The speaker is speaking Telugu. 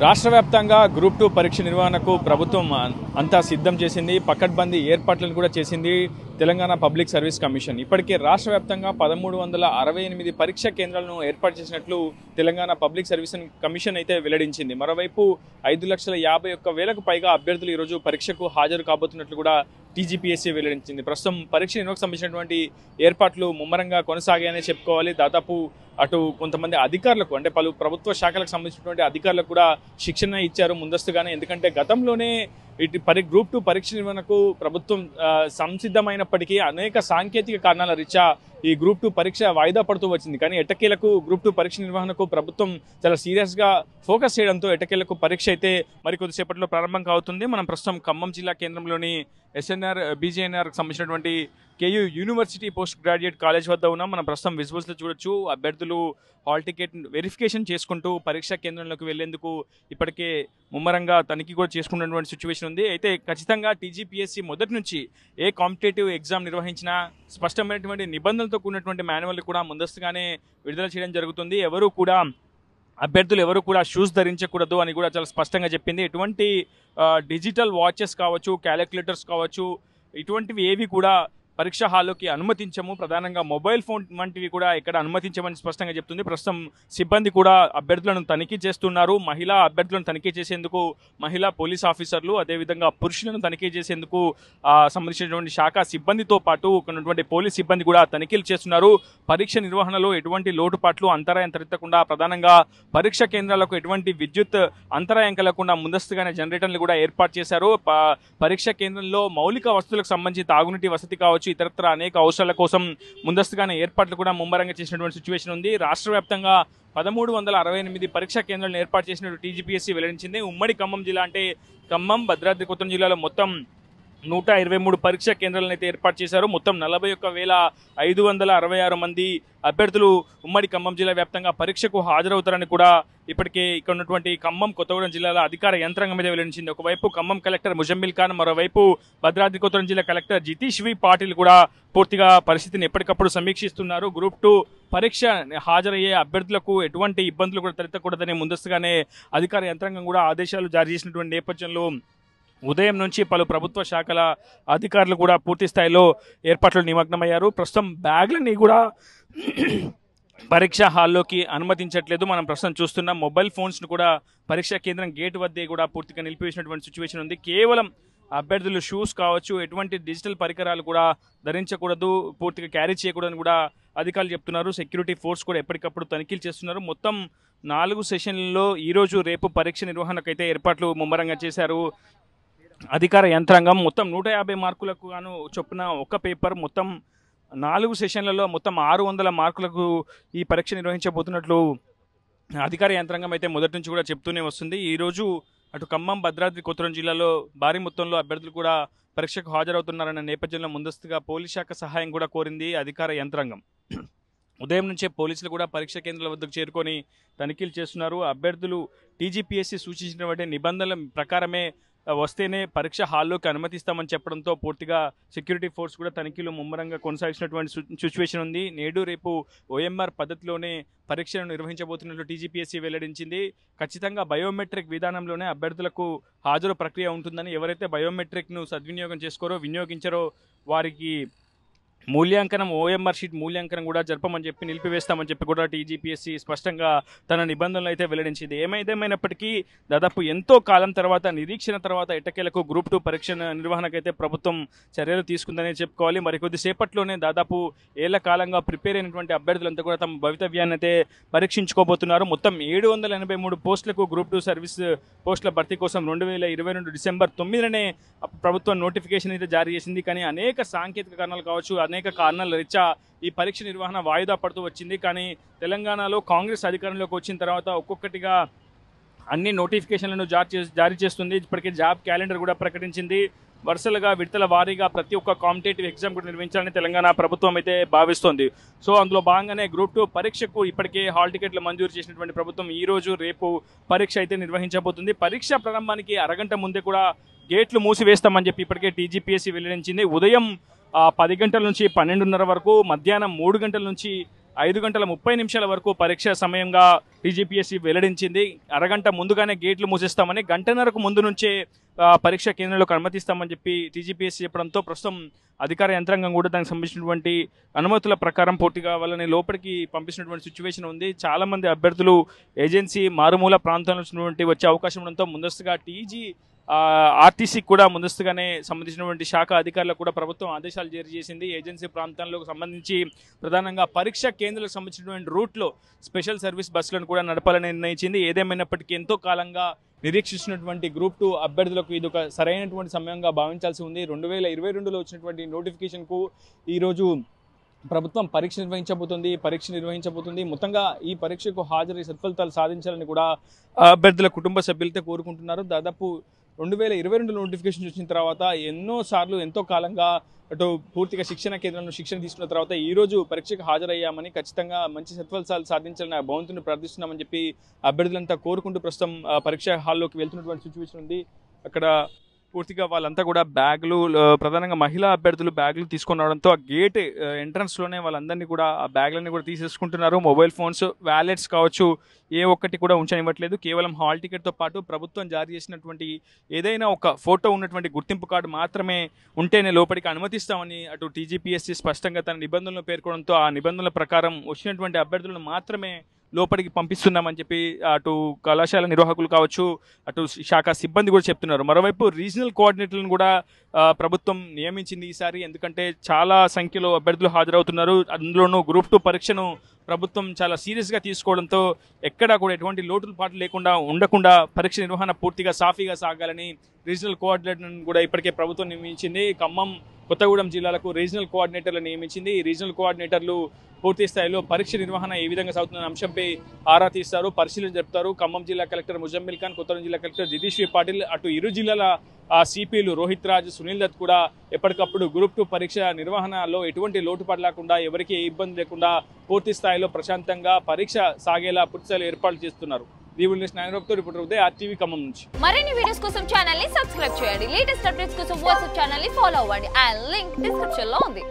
రాష్ట్ర వ్యాప్తంగా గ్రూప్ 2 పరీక్ష నిర్వహణకు ప్రభుత్వం అంతా సిద్ధం చేసింది. పకడ్బందీ ఏర్పాట్లను కూడా చేసింది తెలంగాణ పబ్లిక్ సర్వీస్ కమిషన్. ఇప్పటికే రాష్ట్ర వ్యాప్తంగా 1368 పరీక్షా కేంద్రాలను ఏర్పాటు చేసినట్లు తెలంగాణ పబ్లిక్ సర్వీస్ కమిషన్ అయితే వెల్లడించింది. మరోవైపు 5,51,000కు పైగా అభ్యర్థులు ఈరోజు పరీక్షకు హాజరు కాబోతున్నట్లు కూడా టీజీపీఎస్సీ వెల్లడించింది. ప్రస్తుతం పరీక్ష నిర్వహణకు సంబంధించినటువంటి ఏర్పాట్లు ముమ్మరంగా కొనసాగాయనే చెప్పుకోవాలి. దాదాపు అటు కొంతమంది అధికారులకు అంటే పలు ప్రభుత్వ శాఖలకు సంబంధించినటువంటి అధికారులకు కూడా శిక్షణ ఇచ్చారు ముందస్తుగానే. ఎందుకంటే గతంలోనే గ్రూప్ 2 పరీక్ష నిర్వహణకు ప్రభుత్వం సంసిద్ధమైనప్పటికీ అనేక సాంకేతిక కారణాల రీత్యా ఈ గ్రూప్ 2 పరీక్ష వాయిదా పడుతూ వచ్చింది. కానీ ఎట్టకేలకు గ్రూప్ 2 పరీక్ష నిర్వహణకు ప్రభుత్వం చాలా సీరియస్గా ఫోకస్ చేయడంతో ఎట్టకేలకు పరీక్ష అయితే మరికొద్దిసేపట్లో ప్రారంభం కావుతుంది. మనం ప్రస్తుతం ఖమ్మం జిల్లా కేంద్రంలోని ఎస్ఎన్ఆర్ బీజేఎన్ఆర్ సంబంధించినటువంటి KU university post graduate college వద్ద ఉన్నాం. మనం ప్రస్తుతం విజువల్స్లో చూడొచ్చు. అభ్యర్థులు హాల్ టికెట్ వెరిఫికేషన్ చేసుకుంటూ పరీక్షా కేంద్రంలోకి వెళ్లేందుకు ఇప్పటికే ముమ్మరంగా తనిఖీ కూడా చేసుకున్నటువంటి సిచ్యువేషన్ ఉంది. అయితే ఖచ్చితంగా టీజీపీఎస్సీ మొదటి నుంచి ఏ కాంపిటేటివ్ ఎగ్జామ్ నిర్వహించినా స్పష్టమైనటువంటి నిబంధనలతో కూడినటువంటి మాన్యువల్ కూడా ముందస్తుగానే విడుదల చేయడం జరుగుతుంది. అభ్యర్థులు ఎవరు కూడా షూస్ ధరించకూడదు అని కూడా చాలా స్పష్టంగా చెప్పింది. ఎటువంటి డిజిటల్ వాచెస్ కావచ్చు, క్యాలిక్యులేటర్స్ కావచ్చు, ఇటువంటివి ఏవి కూడా పరీక్షా హాల్లోకి అనుమతించము. ప్రధానంగా మొబైల్ ఫోన్ వంటివి కూడా ఇక్కడ అనుమతించమని స్పష్టంగా చెప్తుంది. ప్రస్తుతం సిబ్బంది కూడా అభ్యర్థులను తనిఖీ చేస్తున్నారు. మహిళా అభ్యర్థులను తనిఖీ చేసేందుకు మహిళా పోలీస్ ఆఫీసర్లు, అదేవిధంగా పురుషులను తనిఖీ చేసేందుకు సంబంధించినటువంటి శాఖ సిబ్బందితో పాటు ఉన్నటువంటి పోలీస్ సిబ్బంది కూడా తనిఖీలు చేస్తున్నారు. పరీక్ష నిర్వహణలో ఎటువంటి లోటుపాట్లు అంతరాయం తలెత్తకుండా, ప్రధానంగా పరీక్ష కేంద్రాలకు ఎటువంటి విద్యుత్ అంతరాయం కలగకుండా ముందస్తుగానే జనరేటర్లు కూడా ఏర్పాటు చేశారు. పరీక్ష కేంద్రంలో మౌలిక వసతులకు సంబంధించి తాగునీటి వసతి కావచ్చు, ఇతరత్ర అనేక అవసరాల కోసం ముందస్తుగానే ఏర్పాట్లు కూడా ముమ్మరంగా చేసినటువంటి సిచ్యువేషన్ ఉంది. రాష్ట్ర వ్యాప్తంగా 1368 పరీక్షా కేంద్రాలను ఏర్పాటు చేసినట్టు టీజీపీఎస్సీ వెల్లడించింది. ఉమ్మడి ఖమ్మం జిల్లా అంటే ఖమ్మం, భద్రాద్రి కొత్తగూడెం జిల్లాలో మొత్తం 123 పరీక్షా కేంద్రాలను అయితే ఏర్పాటు చేశారు. మొత్తం 41,566 మంది అభ్యర్థులు ఉమ్మడి ఖమ్మం జిల్లా వ్యాప్తంగా పరీక్షకు హాజరవుతారని కూడా ఇప్పటికే ఇక్కడ ఉన్నటువంటి ఖమ్మం, కొత్తగూడెం జిల్లాల అధికార యంత్రాంగం మీద వెల్లడించింది. ఒకవైపు ఖమ్మం కలెక్టర్ ముజమ్మిల్ ఖాన్, మరోవైపు భద్రాద్రి కొత్తగూడెం జిల్లా కలెక్టర్ జితీష్ వి పాటిల్ కూడా పూర్తిగా పరిస్థితిని ఎప్పటికప్పుడు సమీక్షిస్తున్నారు. గ్రూప్ 2 పరీక్ష హాజరయ్యే అభ్యర్థులకు ఎటువంటి ఇబ్బందులు కూడా తలెత్తకూడదనే ముందస్తుగానే అధికార యంత్రాంగం కూడా ఆదేశాలు జారీ చేసినటువంటి నేపథ్యంలో ఉదయం నుంచి పలు ప్రభుత్వ శాఖల అధికారులు కూడా పూర్తి స్థాయిలో ఏర్పాట్లు నిమగ్నమయ్యారు. ప్రస్తుతం బ్యాగ్లని కూడా పరీక్షా హాల్లోకి అనుమతించట్లేదు. మనం ప్రస్తుతం చూస్తున్నాం. మొబైల్ ఫోన్స్ను కూడా పరీక్షా కేంద్రం గేట్ వద్దే కూడా పూర్తిగా నిలిపివేసినటువంటి సిచ్యువేషన్ ఉంది. కేవలం అభ్యర్థులు షూస్ కావచ్చు, ఎటువంటి డిజిటల్ పరికరాలు కూడా ధరించకూడదు, పూర్తిగా క్యారీ చేయకూడదని కూడా అధికారులు చెప్తున్నారు. సెక్యూరిటీ ఫోర్స్ కూడా ఎప్పటికప్పుడు తనిఖీలు చేస్తున్నారు. మొత్తం 4 సెషన్లలో ఈరోజు రేపు పరీక్ష నిర్వహణకైతే ఏర్పాట్లు ముమ్మరంగా చేశారు అధికార యంత్రాంగం. మొత్తం 150 మార్కులకు గాను చొప్పున ఒక పేపర్, మొత్తం 4 సెషన్లలో మొత్తం 600 మార్కులకు ఈ పరీక్ష నిర్వహించబోతున్నట్లు అధికార యంత్రాంగం అయితే మొదటి నుంచి కూడా చెప్తూనే వస్తుంది. ఈరోజు అటు ఖమ్మం, భద్రాద్రి కొత్తగూడెం జిల్లాలో భారీ మొత్తంలో అభ్యర్థులు కూడా పరీక్షకు హాజరవుతున్నారన్న నేపథ్యంలో ముందస్తుగా పోలీస్ శాఖ సహాయం కూడా కోరింది అధికార యంత్రాంగం. ఉదయం నుంచే పోలీసులు కూడా పరీక్షా కేంద్రాల వద్దకు చేరుకొని తనిఖీలు చేస్తున్నారు. అభ్యర్థులు టీజీపీఎస్సీ సూచించినటువంటి నిబంధనల ప్రకారమే వస్తేనే పరీక్ష హాల్లోకి అనుమతిస్తామని చెప్పడంతో పూర్తిగా సెక్యూరిటీ ఫోర్స్ కూడా తనిఖీలు ముమ్మరంగా కొనసాగించినటువంటి సిచ్యువేషన్ ఉంది. నేడు రేపు ఓఎంఆర్ పద్ధతిలోనే పరీక్షలను నిర్వహించబోతున్నట్లు టీజీపీఎస్సీ వెల్లడించింది. ఖచ్చితంగా బయోమెట్రిక్ విధానంలోనే అభ్యర్థులకు హాజరు ప్రక్రియ ఉంటుందని, ఎవరైతే బయోమెట్రిక్ను సద్వినియోగం వినియోగించారో వారికి మూల్యాంకనం, ఓఎంఆర్ షీట్ మూల్యాంకనం కూడా జరపమని చెప్పి నిలిపివేస్తామని చెప్పి కూడా టీజీపీఎస్సీ స్పష్టంగా తన నిబంధనలు అయితే వెల్లడించింది. ఏమైనప్పటికీ దాదాపు ఎంతో కాలం తర్వాత, నిరీక్షణ తర్వాత ఎట్టకేలకు గ్రూప్ 2 పరీక్ష నిర్వహణకైతే ప్రభుత్వం చర్యలు తీసుకుందనే చెప్పుకోవాలి. మరికొద్ది సేపట్లోనే దాదాపు ఏళ్ల కాలంగా ప్రిపేర్ అయినటువంటి అభ్యర్థులంతా కూడా తమ భవితవ్యాన్ని అయితే పరీక్షించుకోబోతున్నారు. మొత్తం 783 పోస్టులకు గ్రూప్ 2 సర్వీస్ పోస్టుల భర్తీ కోసం 2022 డిసెంబర్ 9నే ప్రభుత్వం నోటిఫికేషన్ అయితే జారీ చేసింది. కానీ అనేక సాంకేతిక కారణాలు కావచ్చు, అనేక కారణాల రీత్యా ఈ పరీక్ష నిర్వహణ వాయిదా పడుతూ వచ్చింది. కానీ తెలంగాణలో కాంగ్రెస్ అధికారంలోకి వచ్చిన తర్వాత ఒక్కొక్కటిగా అన్ని నోటిఫికేషన్లను జారీ చేస్తుంది. ఇప్పటికే జాబ్ క్యాలెండర్ కూడా ప్రకటించింది. వరుసలుగా విడతల వారీగా ప్రతి ఒక్క కాంపిటేటివ్ ఎగ్జామ్ కూడా నిర్వహించాలని తెలంగాణ ప్రభుత్వం అయితే భావిస్తోంది. సో అందులో భాగంగానే గ్రూప్ 2 పరీక్షకు ఇప్పటికే హాల్ టికెట్లు మంజూరు చేసినటువంటి ప్రభుత్వం ఈ రోజు రేపు పరీక్ష అయితే నిర్వహించబోతుంది. పరీక్ష ప్రారంభానికి అరగంట ముందే కూడా గేట్లు మూసివేస్తామని చెప్పి ఇప్పటికే టీజీపీఎస్సీ వెల్లడించింది. ఉదయం 10 గంటల నుంచి 12:30 వరకు, మధ్యాహ్నం 3 గంటల నుంచి 5:30 వరకు పరీక్ష సమయంగా టీజీపీఎస్సీ వెల్లడించింది. అరగంట ముందుగానే గేట్లు మూసేస్తామని, గంటన్నరకు ముందు నుంచే పరీక్షా కేంద్రంలోకి అనుమతిస్తామని చెప్పి టీజీపీఎస్సీ చెప్పడంతో ప్రస్తుతం అధికార యంత్రాంగం కూడా దానికి సంబంధించినటువంటి అనుమతుల ప్రకారం పూర్తిగా వాళ్ళని లోపలికి పంపిస్తున్నటువంటి సిచ్యువేషన్ ఉంది. చాలామంది అభ్యర్థులు ఏజెన్సీ మారుమూల ప్రాంతాల నుంచి వచ్చే అవకాశం ఉండడంతో ముందస్తుగా ఆర్టీసీకి కూడా ముందస్తుగానే సంబంధించినటువంటి శాఖ అధికారులకు కూడా ప్రభుత్వం ఆదేశాలు జారీ చేసింది. ఏజెన్సీ ప్రాంతాలకు సంబంధించి ప్రధానంగా పరీక్షా కేంద్రాలకు సంబంధించినటువంటి రూట్లో స్పెషల్ సర్వీస్ బస్సులను కూడా నడపాలని నిర్ణయించింది. ఏదేమైనప్పటికీ ఎంతో కాలంగా నిరీక్షిస్తున్నటువంటి గ్రూప్ 2 అభ్యర్థులకు ఇది ఒక సరైనటువంటి సమయంగా భావించాల్సి ఉంది. 2022లో వచ్చినటువంటి నోటిఫికేషన్కు ఈరోజు ప్రభుత్వం పరీక్ష నిర్వహించబోతుంది. మొత్తంగా ఈ పరీక్షకు హాజరై సత్ఫలితాలు సాధించాలని కూడా అభ్యర్థుల కుటుంబ సభ్యులతో కోరుకుంటున్నారు. దాదాపు 2022 నోటిఫికేషన్ వచ్చిన తర్వాత ఎంతో కాలంగా అటు పూర్తిగా శిక్షణ కేంద్రంలో శిక్షణ తీసుకున్న తర్వాత ఈ రోజు పరీక్షకు హాజరయ్యామని, ఖచ్చితంగా మంచి సత్ఫలితాలు సాధించాలని భగవంతుని ప్రార్థిస్తున్నామని చెప్పి అభ్యర్థులంతా కోరుకుంటూ ప్రస్తుతం పరీక్షా హాల్లోకి వెళ్తున్నటువంటి సిచ్యువేషన్ ఉంది. అక్కడ పూర్తిగా వాళ్ళంతా కూడా బ్యాగులు, ప్రధానంగా మహిళా అభ్యర్థులు బ్యాగులు తీసుకొని రావడంతో ఆ గేట్ ఎంట్రన్స్లోనే వాళ్ళందరినీ కూడా ఆ బ్యాగులన్నీ కూడా తీసేసుకుంటున్నారు. మొబైల్ ఫోన్స్, వ్యాలెట్స్ కావచ్చు, ఏ ఒక్కటి కూడా ఉంచనివ్వట్లేదు. కేవలం హాల్ టికెట్తో పాటు ప్రభుత్వం జారీ చేసినటువంటి ఏదైనా ఒక ఫోటో ఉన్నటువంటి గుర్తింపు కార్డు మాత్రమే ఉంటేనే లోపలికి అనుమతిస్తామని అటు టీజీపీఎస్సీ స్పష్టంగా తన నిబంధనలు పేర్కొనడంతో ఆ నిబంధనల ప్రకారం వచ్చినటువంటి అభ్యర్థులను మాత్రమే లోపలికి పంపిస్తున్నామని చెప్పి అటు కళాశాల నిర్వాహకులు కావచ్చు, అటు శాఖ సిబ్బంది కూడా చెప్తున్నారు. మరోవైపు రీజనల్ కోఆర్డినేటర్లను కూడా ప్రభుత్వం నియమించింది ఈసారి. ఎందుకంటే చాలా సంఖ్యలో అభ్యర్థులు హాజరవుతున్నారు. అందులోనూ గ్రూప్ 2 పరీక్షను ప్రభుత్వం చాలా సీరియస్గా తీసుకోవడంతో ఎక్కడా కూడా ఎటువంటి లోటుపాట్లు ఉండకుండా పరీక్ష నిర్వహణ పూర్తిగా సాఫీగా సాగాలని రీజనల్ కోఆర్డినేటర్లను కూడా ఇప్పటికే ప్రభుత్వం నియమించింది. ఖమ్మం, కొత్తగూడెం జిల్లాలకు రీజనల్ కోఆర్డినేటర్లు నియమించింది. ఈ రీజనల్ కోఆర్డినేటర్లు పూర్తి స్థాయిలో పరీక్ష నిర్వహణ ఏ విధంగా సాగుతున్న అంశంపై ఆరా తీస్తారు, పరిశీలన జరుపుతారు. ఖమ్మం జిల్లా కలెక్టర్ ముజమ్మిల్ ఖాన్, కొత్తగూడెం జిల్లా కలెక్టర్ జితేశ్వరి పాటిల్, అటు ఇరు జిల్లాల సిపిలు రోహిత్ రాజ్, సునీల్ దత్ కూడా ఎప్పటికప్పుడు గ్రూప్ 2 పరీక్ష నిర్వహణలో ఎటువంటి లోటుపాటు లేకుండా, ఎవరికి ఏ ఇబ్బంది లేకుండా పూర్తి స్థాయిలో ప్రశాంతంగా పరీక్ష సాగేలా పూర్తి స్థాయిలో ఏర్పాట్లు చేస్తున్నారు. RTV ఖమ్మం నుంచి మరిన్ని వీడియోస్ కోసం ఛానల్ ని సబ్స్క్రైబ్ చేయండి. లేటెస్ట్ అప్డేట్స్ కోసం వాట్సాప్ ఛానల్ ని ఫాలో అవ్వండి. ఆ లింక్ డిస్క్రిప్షన్ లో ఉంది.